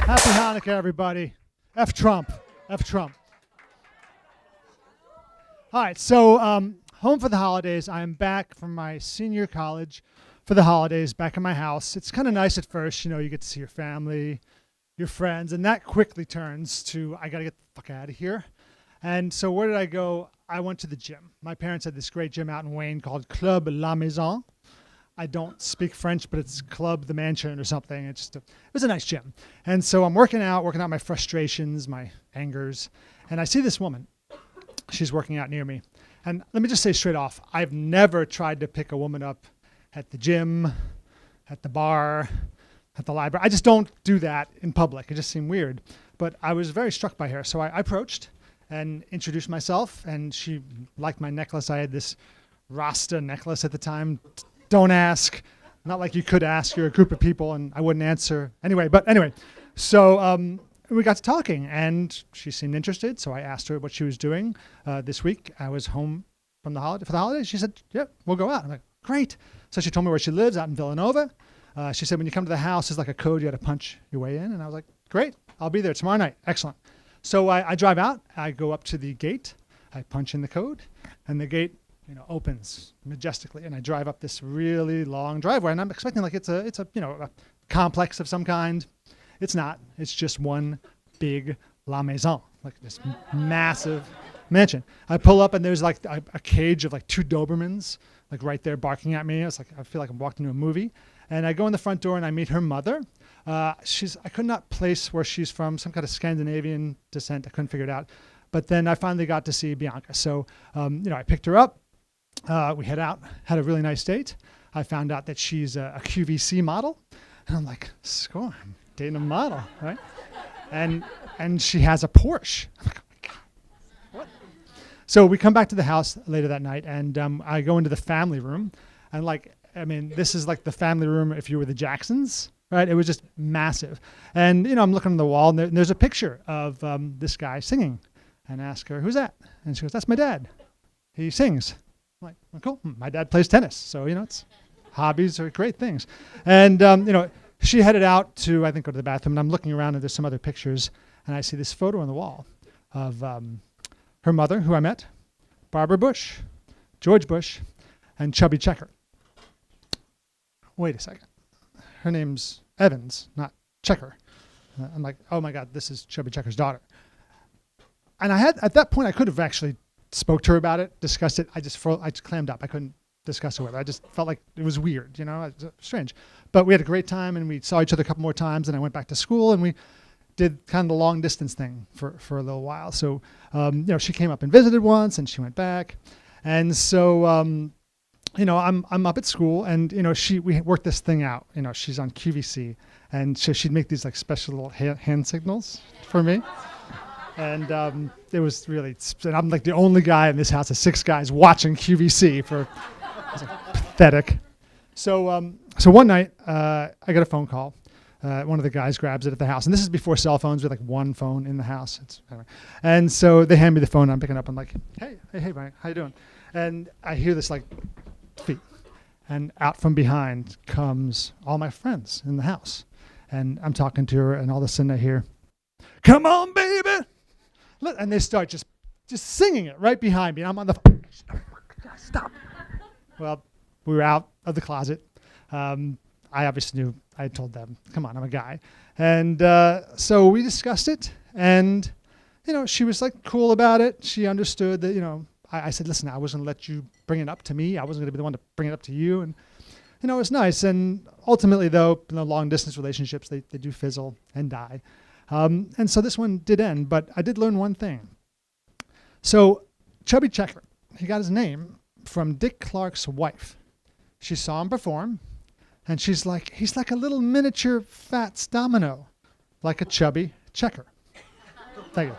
Happy Hanukkah, everybody. F Trump. F Trump. All right, so home for the holidays. I'm back from my senior college for the holidays, back in my house. It's kind of nice at first, you know, you get to see your family, your friends, and that quickly turns to, I got to get the fuck out of here. And so where did I go? I went to the gym. My parents had this great gym out in Wayne called Club La Maison. I don't speak French, but it's Club the Mansion or something. It was a nice gym. And so I'm working out my frustrations, my angers. And I see this woman. She's working out near me. And let me just say straight off, I've never tried to pick a woman up at the gym, at the bar, at the library. I just don't do that in public. It just seemed weird. But I was very struck by her. So I approached and introduced myself. And she liked my necklace. I had this Rasta necklace at the time. Don't ask. Not like you could ask. You're a group of people and I wouldn't answer. Anyway, so we got to talking and she seemed interested. So I asked her what she was doing this week. I was home for the holidays. She said, yeah, we'll go out. I'm like, great. So she told me where she lives out in Villanova. She said, when you come to the house, there's like a code. You got to punch your way in. And I was like, great. I'll be there tomorrow night. Excellent. So I drive out. I go up to the gate. I punch in the code and the gate opens majestically, and I drive up this really long driveway, and I'm expecting like it's a a complex of some kind. It's not. It's just one big La Maison, like this massive mansion. I pull up, and there's like a cage of like two Dobermans, like right there barking at me. It's like I feel like I'm walking into a movie. And I go in the front door, and I meet her mother. I could not place where she's from, some kind of Scandinavian descent. I couldn't figure it out. But then I finally got to see Bianca. So I picked her up. We head out, had a really nice date. I found out that she's a QVC model. And I'm like, score, I'm dating a model, right? And she has a Porsche. I'm like, oh my God, what? So we come back to the house later that night, and I go into the family room. And this is like the family room if you were the Jacksons, right? It was just massive. And, I'm looking on the wall, and there's a picture of this guy singing. And I ask her, who's that? And she goes, that's my dad. He sings. I'm like, well, cool. My dad plays tennis. So, it's hobbies are great things. And, she headed out to, I think, go to the bathroom. And I'm looking around and there's some other pictures. And I see this photo on the wall of her mother, who I met, Barbara Bush, George Bush, and Chubby Checker. Wait a second. Her name's Evans, not Checker. I'm like, oh my God, this is Chubby Checker's daughter. And at that point, I could have actually spoke to her about it, discussed it. I just clammed up. I couldn't discuss it with her. I just felt like it was weird, strange. But we had a great time, and we saw each other a couple more times, and I went back to school, and we did kind of the long distance thing for a little while. So, she came up and visited once, and she went back. And so, I'm up at school, and, we worked this thing out. She's on QVC, and so she'd make these like special little hand signals for me. And it was really, and I'm like the only guy in this house of 6 guys watching QVC it was like pathetic. So one night I got a phone call. One of the guys grabs it at the house, and this is before cell phones. We had like one phone in the house. And so they hand me the phone. And I'm picking up. I'm like, hey, Brian, how you doing? And I hear this like feet, and out from behind comes all my friends in the house, and I'm talking to her, and all of a sudden I hear, "Come on, baby." And they start just singing it right behind me. And I'm on the phone. Stop. Well, we were out of the closet. I obviously knew. I had told them, come on, I'm a guy. And so we discussed it. And, she was like cool about it. She understood that, I said, listen, I wasn't going to let you bring it up to me. I wasn't going to be the one to bring it up to you. And, it was nice. And ultimately, though, long distance relationships, they do fizzle and die. And so this one did end, but I did learn one thing. So Chubby Checker, he got his name from Dick Clark's wife. She saw him perform, and she's like, he's like a little miniature Fats Domino, like a chubby checker. Thank you.